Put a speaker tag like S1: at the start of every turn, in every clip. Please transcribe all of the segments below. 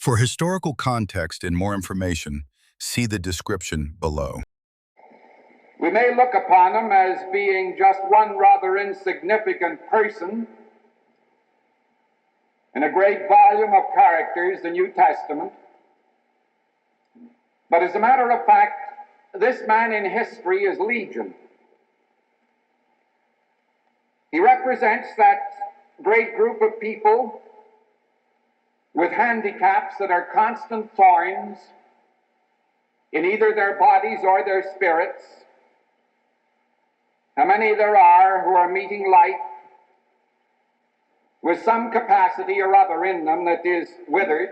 S1: For historical context and more information, see the description below.
S2: We may look upon him as being just one rather insignificant person in a great volume of characters, the New Testament. But as a matter of fact, this man in history is legion. He represents that great group of people with handicaps that are constant thorns in either their bodies or their spirits. How many there are who are meeting life with some capacity or other in them that is withered.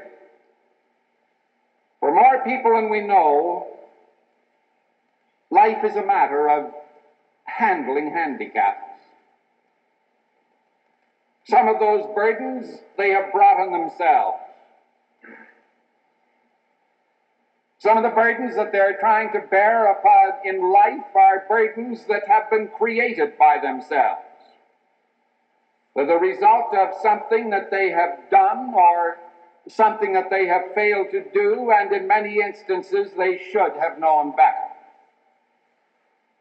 S2: For more people than we know, life is a matter of handling handicaps. Some of those burdens they have brought on themselves. Some of the burdens that they're trying to bear upon in life are burdens that have been created by themselves. They're the result of something that they have done or something that they have failed to do, and in many instances they should have known better.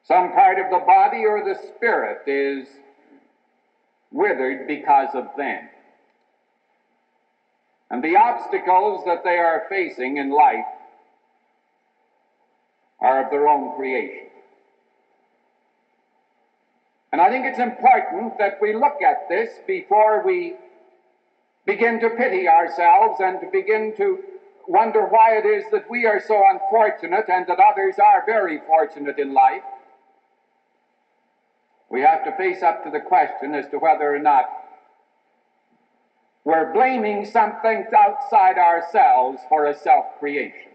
S2: Some part of the body or the spirit is withered because of them. And the obstacles that they are facing in life are of their own creation. And I think it's important that we look at this before we begin to pity ourselves and to begin to wonder why it is that we are so unfortunate and that others are very fortunate in life. We have to face up to the question as to whether or not we're blaming something outside ourselves for a self-creation.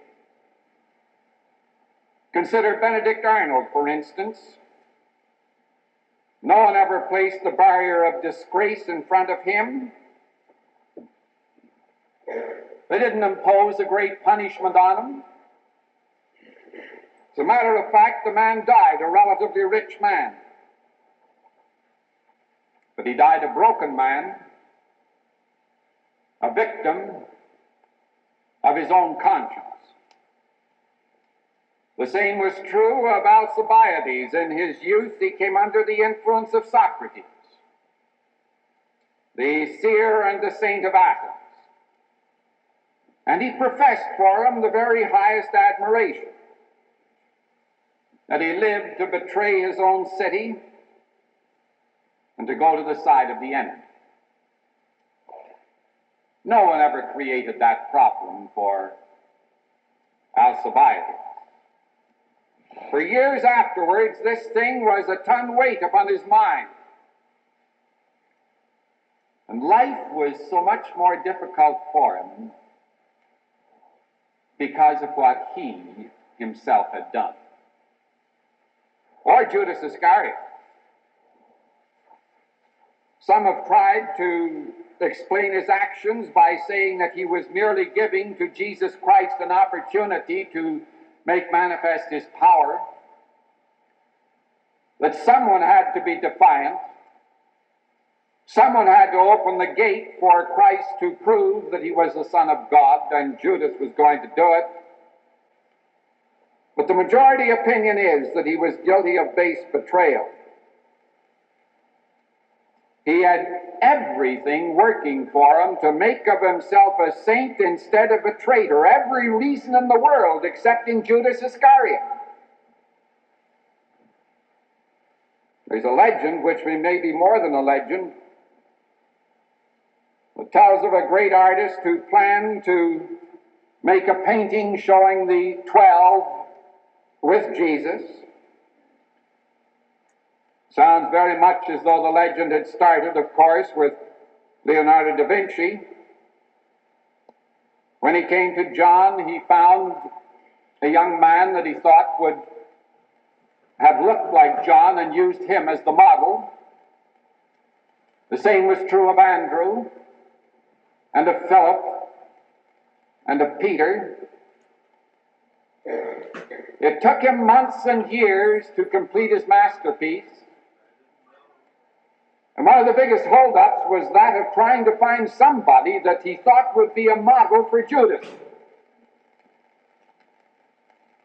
S2: Consider Benedict Arnold, for instance. No one ever placed the barrier of disgrace in front of him. They didn't impose a great punishment on him. As a matter of fact, the man died, a relatively rich man. But he died a broken man, a victim of his own conscience. The same was true of Alcibiades. In his youth, he came under the influence of Socrates, the seer and the saint of Athens. And he professed for him the very highest admiration, that he lived to betray his own city and to go to the side of the enemy. No one ever created that problem for Alcibiades. For years afterwards, this thing was a ton weight upon his mind. And life was so much more difficult for him because of what he himself had done. Or Judas Iscariot. Some have tried to explain his actions by saying that he was merely giving to Jesus Christ an opportunity to make manifest his power, that someone had to be defiant, someone had to open the gate for Christ to prove that he was the Son of God, and Judas was going to do it. But the majority opinion is that he was guilty of base betrayal. He had everything working for him to make of himself a saint instead of a traitor. Every reason in the world excepting Judas Iscariot. There's a legend, which may be more than a legend, that tells of a great artist who planned to make a painting showing the 12 with Jesus. Sounds very much as though the legend had started, of course, with Leonardo da Vinci. When he came to John, he found a young man that he thought would have looked like John and used him as the model. The same was true of Andrew and of Philip and of Peter. It took him months and years to complete his masterpiece. And one of the biggest holdups was that of trying to find somebody that he thought would be a model for Judas.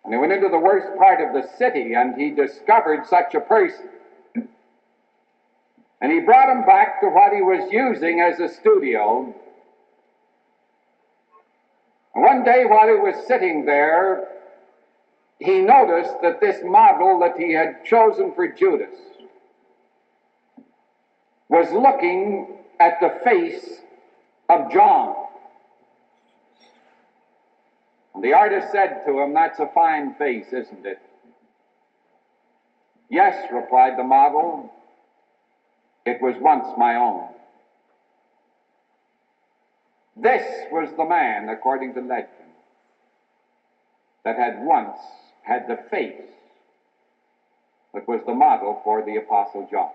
S2: And he went into the worst part of the city, and he discovered such a person. And he brought him back to what he was using as a studio. And one day while he was sitting there, he noticed that this model that he had chosen for Judas was looking at the face of John. And the artist said to him, "That's a fine face, isn't it?" "Yes," replied the model, "it was once my own." This was the man, according to legend, that had once had the face that was the model for the Apostle John.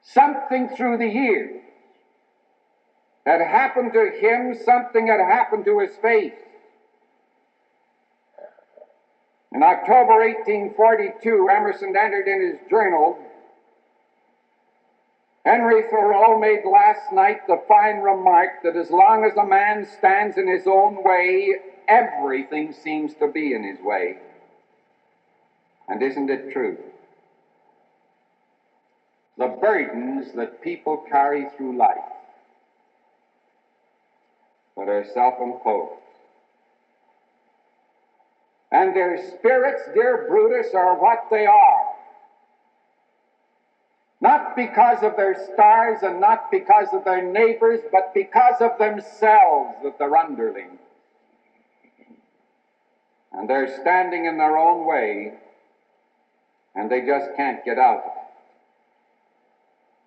S2: Something through the years had happened to him, something had happened to his face. In October 1842, Emerson entered in his journal, "Henry Thoreau made last night the fine remark that as long as a man stands in his own way, everything seems to be in his way. And isn't it true? The burdens that people carry through life that are self-imposed, and their spirits, dear Brutus, are what they are. Not because of their stars and not because of their neighbors, but because of themselves, that they're underlings. And they're standing in their own way, and they just can't get out of it.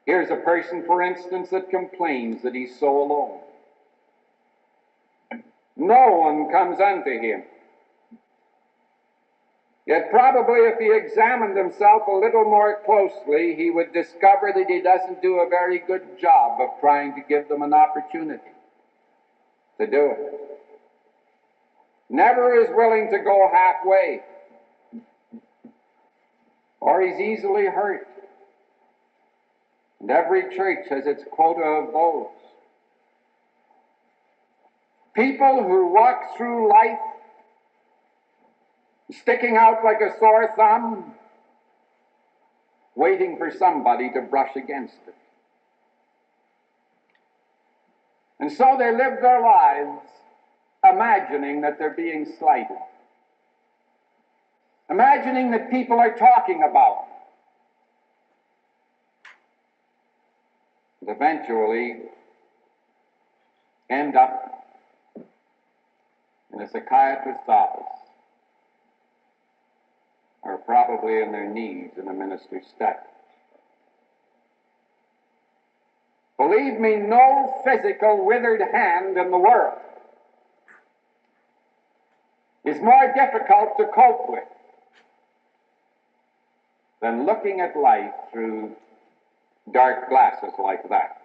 S2: Here's a person, for instance, that complains that he's so alone. No one comes unto him. Yet probably if he examined himself a little more closely, he would discover that he doesn't do a very good job of trying to give them an opportunity to do it. Never is willing to go halfway, or he's easily hurt. And every church has its quota of those. People who walk through life sticking out like a sore thumb, waiting for somebody to brush against it. And so they live their lives imagining that they're being slighted, imagining that people are talking about them. And eventually end up in a psychiatrist's office, or probably in their knees in a minister's step. Believe me, no physical withered hand in the world is more difficult to cope with than looking at life through dark glasses like that.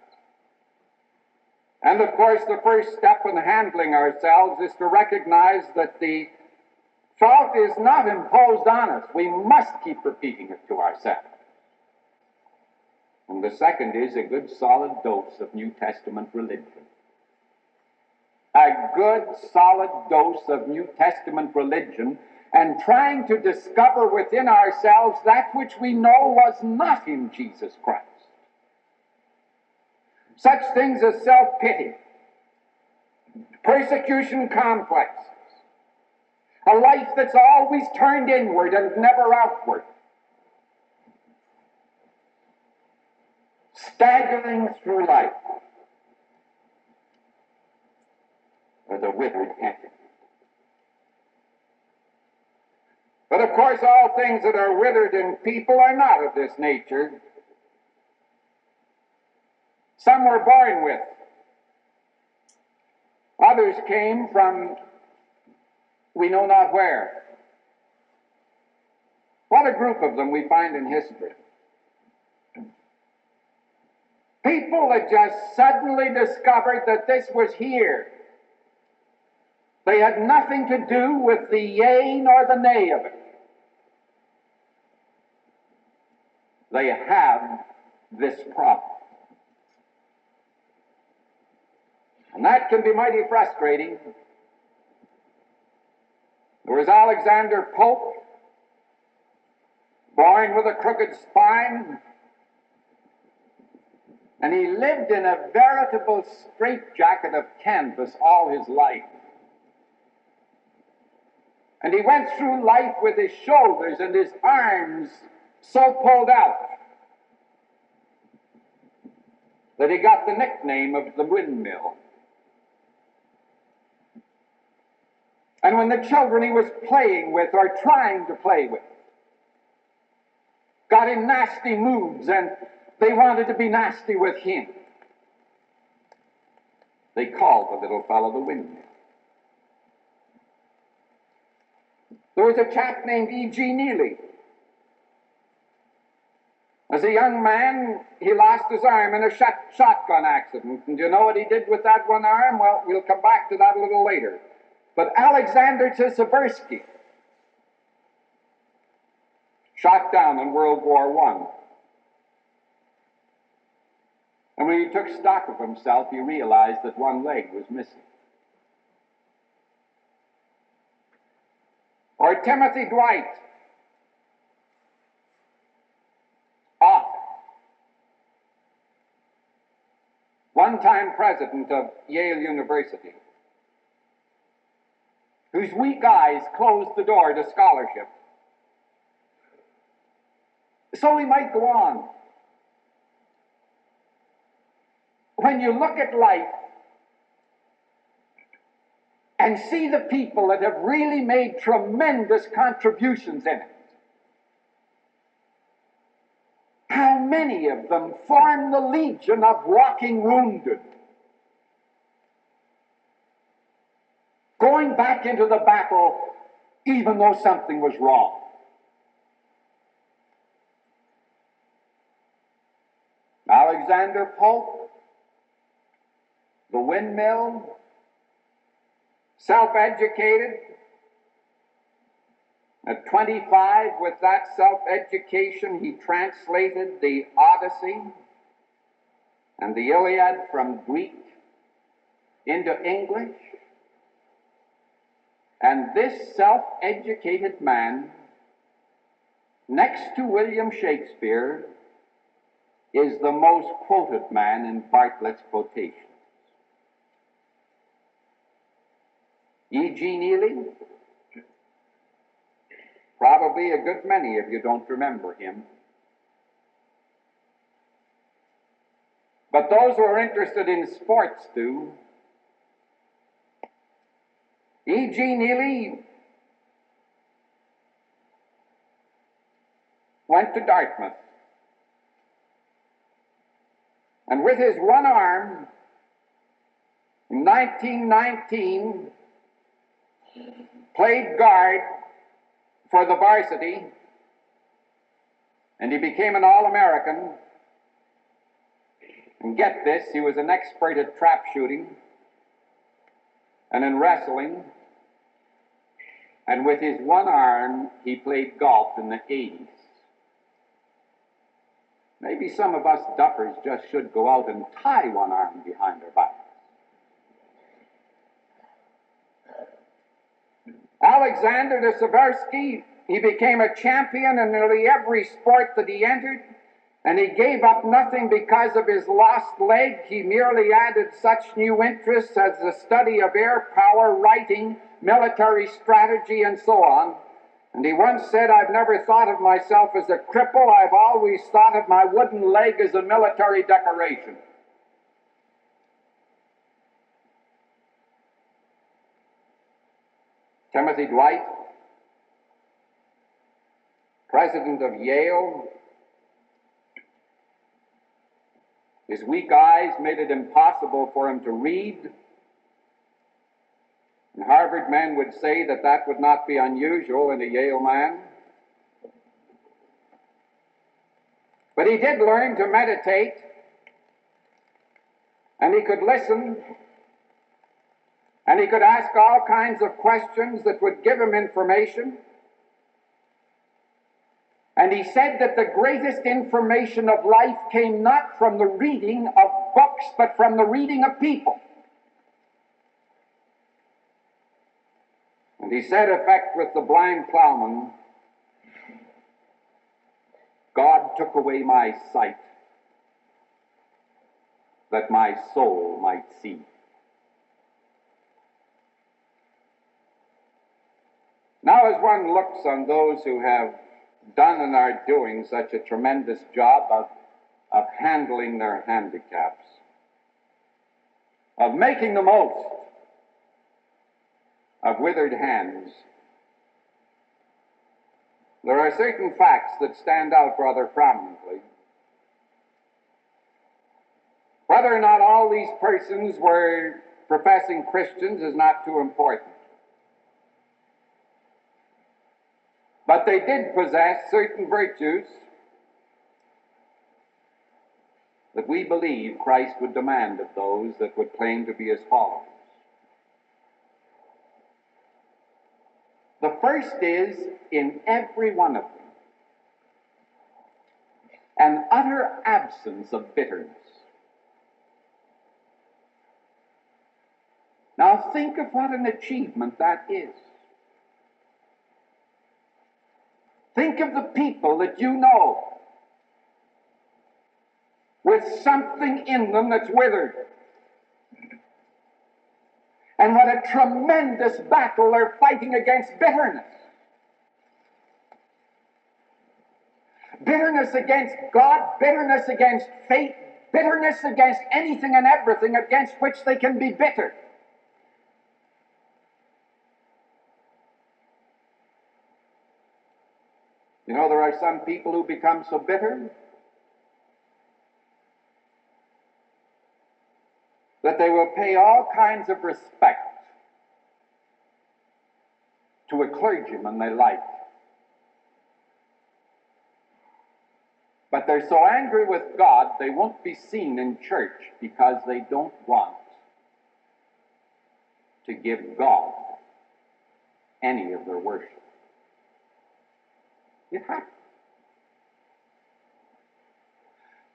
S2: And of course, the first step in handling ourselves is to recognize that the fault is not imposed on us. We must keep repeating it to ourselves. And the second is a good solid dose of New Testament religion. A good solid dose of New Testament religion, and trying to discover within ourselves that which we know was not in Jesus Christ. Such things as self-pity, persecution complexes, a life that's always turned inward and never outward, staggering through life with a withered hand. But of course, all things that are withered in people are not of this nature. Some were born with. Others came from we know not where. What a group of them we find in history. People that just suddenly discovered that this was here. They had nothing to do with the yea nor the nay of it. They have this problem. And that can be mighty frustrating. There was Alexander Pope, born with a crooked spine, and he lived in a veritable straitjacket of canvas all his life. And he went through life with his shoulders and his arms so pulled out that he got the nickname of the windmill. And when the children he was playing with or trying to play with got in nasty moods and they wanted to be nasty with him, they called the little fellow the windmill. There was a chap named E.G. Neely. As a young man, he lost his arm in a shotgun accident. And do you know what he did with that one arm? Well, we'll come back to that a little later. But Alexander Siversky, shot down in World War I. And when he took stock of himself, he realized that one leg was missing. Or Timothy Dwight, author, one-time president of Yale University, whose weak eyes closed the door to scholarship. So we might go on. When you look at life and see the people that have really made tremendous contributions in it, how many of them form the legion of walking wounded, going back into the battle even though something was wrong. Alexander Pope, the windmill, self-educated. At 25, with that self-education, he translated the Odyssey and the Iliad from Greek into English. And this self-educated man, next to William Shakespeare, is the most quoted man in Bartlett's quotations. E.G. Neely, probably a good many of you don't remember him. But those who are interested in sports do. E.G. Neely went to Dartmouth, and with his one arm, in 1919, played guard for the varsity, and he became an All-American. And get this, he was an expert at trap shooting and in wrestling, and with his one arm, he played golf in the 80s. Maybe some of us duffers just should go out and tie one arm behind our back. Alexander de Seversky, he became a champion in nearly every sport that he entered, and he gave up nothing because of his lost leg. He merely added such new interests as the study of air power, writing, military strategy, and so on. And he once said, "I've never thought of myself as a cripple. I've always thought of my wooden leg as a military decoration." Timothy Dwight, president of Yale, his weak eyes made it impossible for him to read. And Harvard men would say that that would not be unusual in a Yale man. But he did learn to meditate, and he could listen, and he could ask all kinds of questions that would give him information. And And he said that the greatest information of life came not from the reading of books, but from the reading of people. And he said, in fact, with the blind plowman, God took away my sight, that my soul might see. Now, as one looks on those who have done and are doing such a tremendous job of handling their handicaps, of making the most of withered hands, there are certain facts that stand out rather prominently. Whether or not all these persons were professing Christians is not too important. But they did possess certain virtues that we believe Christ would demand of those that would claim to be his followers. The first is, in every one of them, an utter absence of bitterness. Now think of what an achievement that is. Think of the people that you know with something in them that's withered. And what a tremendous battle they're fighting against bitterness. Bitterness against God, bitterness against faith, bitterness against anything and everything against which they can be bitter. You know, there are some people who become so bitter that they will pay all kinds of respect to a clergyman they like. But they're so angry with God, they won't be seen in church because they don't want to give God any of their worship. It happens.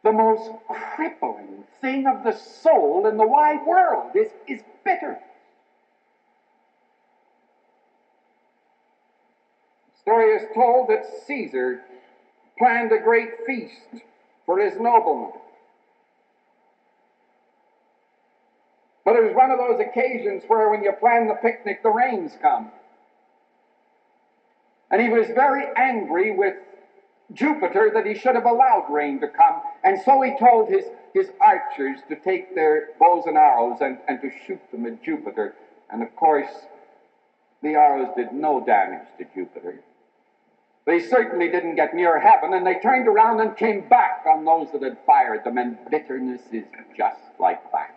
S2: The most crippling thing of the soul in the wide world is bitterness. The story is told that Caesar planned a great feast for his noblemen. But it was one of those occasions where when you plan the picnic, the rains come. And he was very angry with Jupiter that he should have allowed rain to come. And so he told his archers to take their bows and arrows and to shoot them at Jupiter. And of course, the arrows did no damage to Jupiter. They certainly didn't get near heaven, and they turned around and came back on those that had fired them. And bitterness is just like that.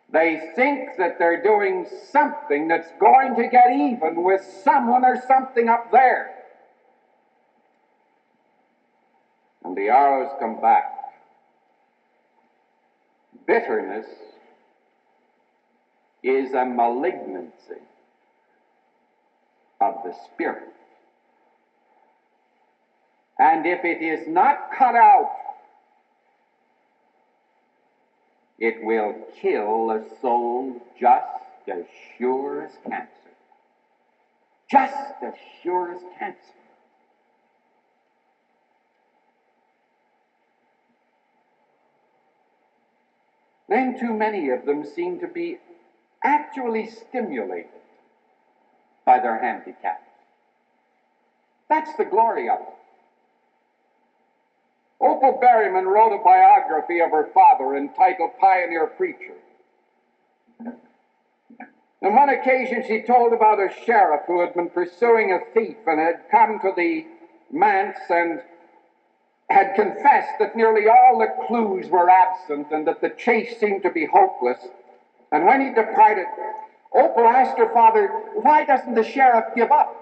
S2: They think that they're doing something that's going to get even with someone or something up there. And the arrows come back. Bitterness is a malignancy of the spirit. And if it is not cut out, it will kill a soul just as sure as cancer. Just as sure as cancer. Then too many of them seem to be actually stimulated by their handicaps. That's the glory of it. Opal Berryman wrote a biography of her father entitled Pioneer Preacher. On one occasion she told about a sheriff who had been pursuing a thief and had come to the manse and had confessed that nearly all the clues were absent and that the chase seemed to be hopeless. And when he departed, Opal asked her father, "Why doesn't the sheriff give up?"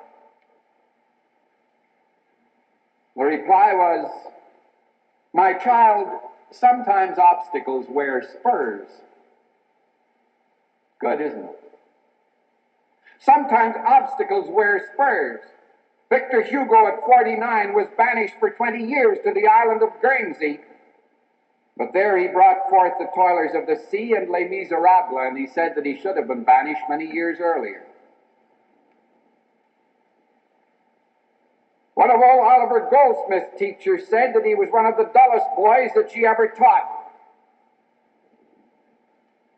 S2: The reply was, "My child, sometimes obstacles wear spurs." Good, isn't it? Sometimes obstacles wear spurs. Victor Hugo at 49 was banished for 20 years to the island of Guernsey. But there he brought forth the toilers of the sea and Les Miserables, and he said that he should have been banished many years earlier. One of old Oliver Goldsmith's teachers said that he was one of the dullest boys that she ever taught.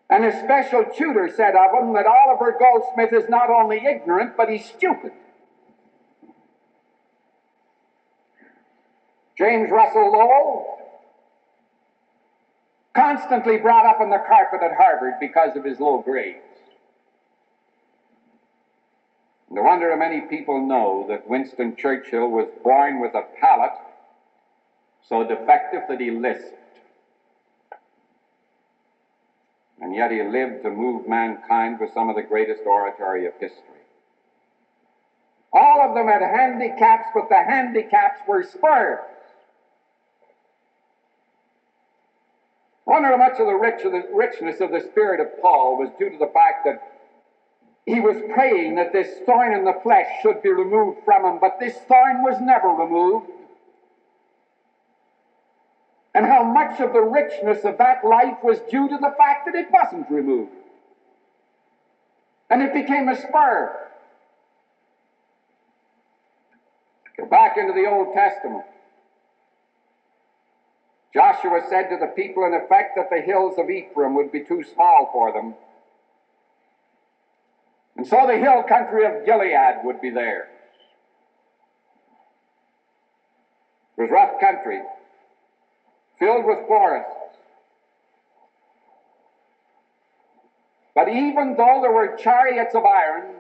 S2: And his special tutor said of him that Oliver Goldsmith is not only ignorant, but he's stupid. James Russell Lowell, constantly brought up on the carpet at Harvard because of his low grades. No wonder many people know that Winston Churchill was born with a palate so defective that he lisped. And yet he lived to move mankind with some of the greatest oratory of history. All of them had handicaps, but the handicaps were spurs. I wonder how much of the richness of the spirit of Paul was due to the fact that he was praying that this thorn in the flesh should be removed from him, but this thorn was never removed. And how much of the richness of that life was due to the fact that it wasn't removed. And it became a spur. Go back into the Old Testament. Joshua said to the people in effect that the hills of Ephraim would be too small for them. And so the hill country of Gilead would be theirs. It was rough country, filled with forests. But even though there were chariots of iron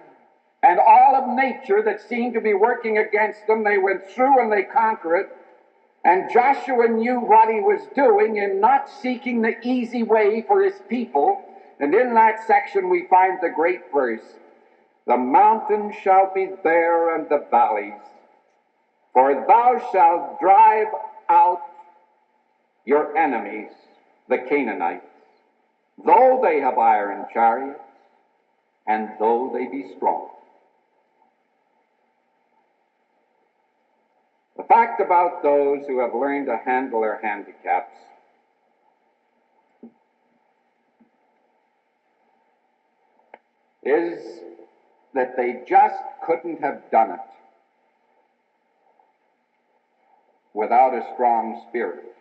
S2: and all of nature that seemed to be working against them, they went through and they conquered it. And Joshua knew what he was doing in not seeking the easy way for his people. And in that section we find the great verse, "The mountains shall be there and the valleys, for thou shalt drive out your enemies, the Canaanites, though they have iron chariots, and though they be strong." The fact about those who have learned to handle their handicaps is that they just couldn't have done it without a strong spirit.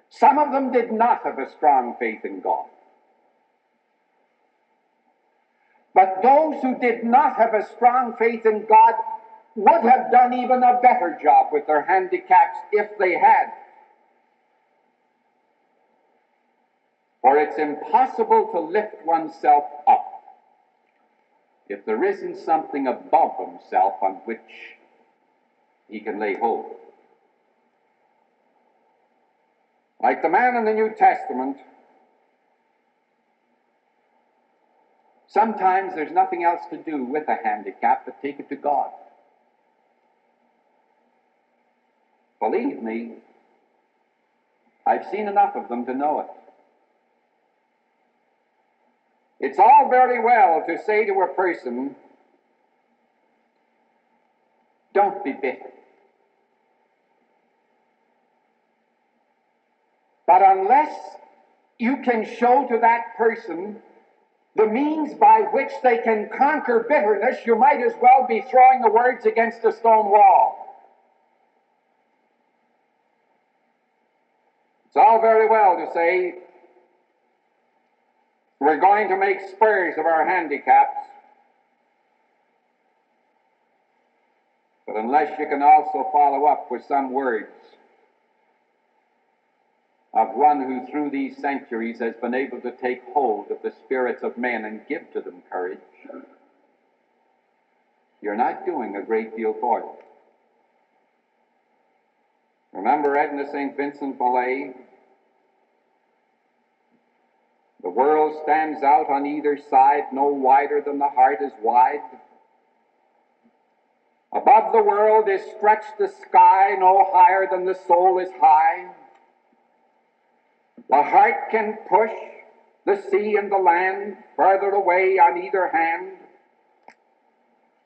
S2: Some of them did not have a strong faith in God. But those who did not have a strong faith in God would have done even a better job with their handicaps if they had. For it's impossible to lift oneself up if there isn't something above himself on which he can lay hold. Like the man in the New Testament, sometimes there's nothing else to do with a handicap but take it to God. Believe me, I've seen enough of them to know it. It's all very well to say to a person, don't be bitter. But unless you can show to that person the means by which they can conquer bitterness, you might as well be throwing the words against a stone wall. It's all very well to say, we're going to make spurs of our handicaps, but unless you can also follow up with some words of one who through these centuries has been able to take hold of the spirits of men and give to them courage, you're not doing a great deal for them. Remember Edna St. Vincent Millay? The world stands out on either side, no wider than the heart is wide. Above the world is stretched the sky, no higher than the soul is high. The heart can push the sea and the land further away on either hand.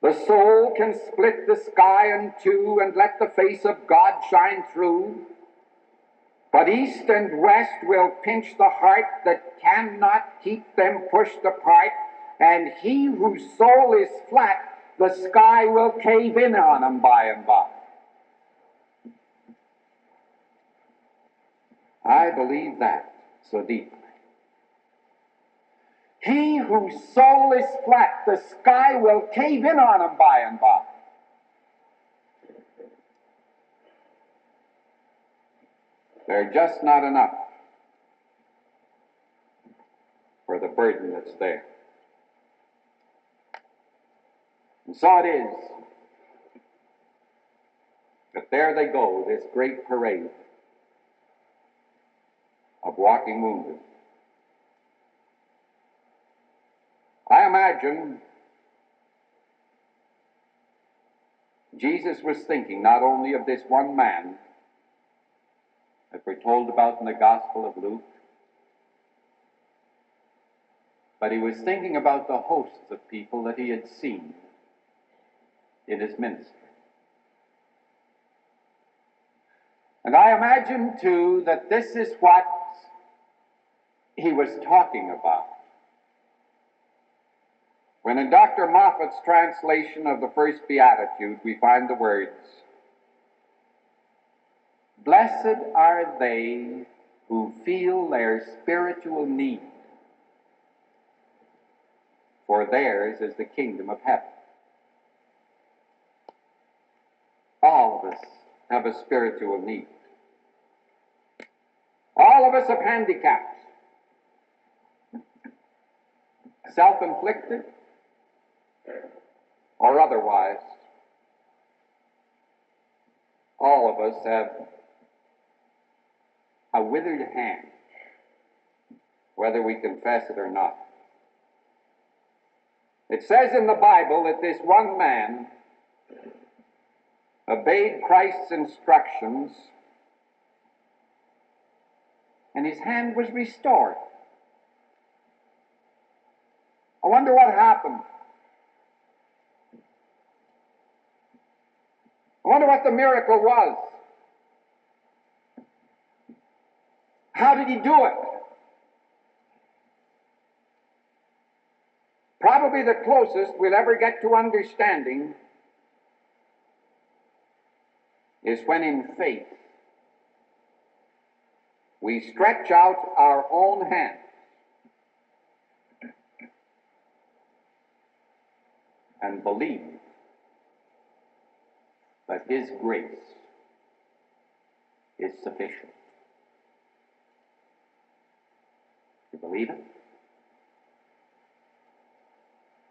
S2: The soul can split the sky in two and let the face of God shine through, but east and west will pinch the heart that cannot keep them pushed apart, and he whose soul is flat, the sky will cave in on him by and by. I believe that so deeply. He whose soul is flat, the sky will cave in on him by and by. They're just not enough for the burden that's there. And so it is that there they go, this great parade of walking wounded. I imagine Jesus was thinking not only of this one man that we're told about in the Gospel of Luke, but he was thinking about the hosts of people that he had seen in his ministry. And I imagine, too, that this is what he was talking about when in Dr. Moffat's translation of the first Beatitude we find the words, "Blessed are they who feel their spiritual need, for theirs is the kingdom of heaven." All of us have a spiritual need. All of us have handicaps, self-inflicted or otherwise. All of us have a withered hand, whether we confess it or not. It says in the Bible that this one man obeyed Christ's instructions and his hand was restored. I wonder what happened. I wonder what the miracle was. How did he do it? Probably the closest we'll ever get to understanding is when in faith we stretch out our own hands and believe that His grace is sufficient. You believe it?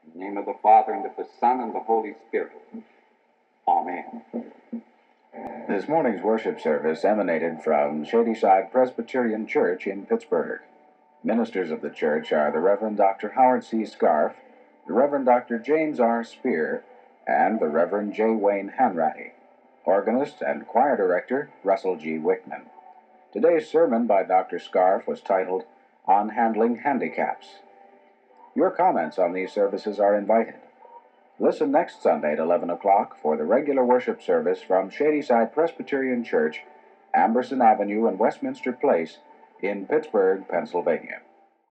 S2: In the name of the Father, and of the Son, and the Holy Spirit. Amen.
S3: This morning's worship service emanated from Shadyside Presbyterian Church in Pittsburgh. Ministers of the church are the Reverend Dr. Howard C. Scharfe, the Reverend Dr. James R. Spear, and the Reverend J. Wayne Hanratty. Organist and choir director, Russell G. Wickman. Today's sermon by Dr. Scharfe was titled, On Handling Handicaps. Your comments on these services are invited. Listen next Sunday at 11 o'clock for the regular worship service from Shadyside Presbyterian Church, Amberson Avenue and Westminster Place in Pittsburgh, Pennsylvania.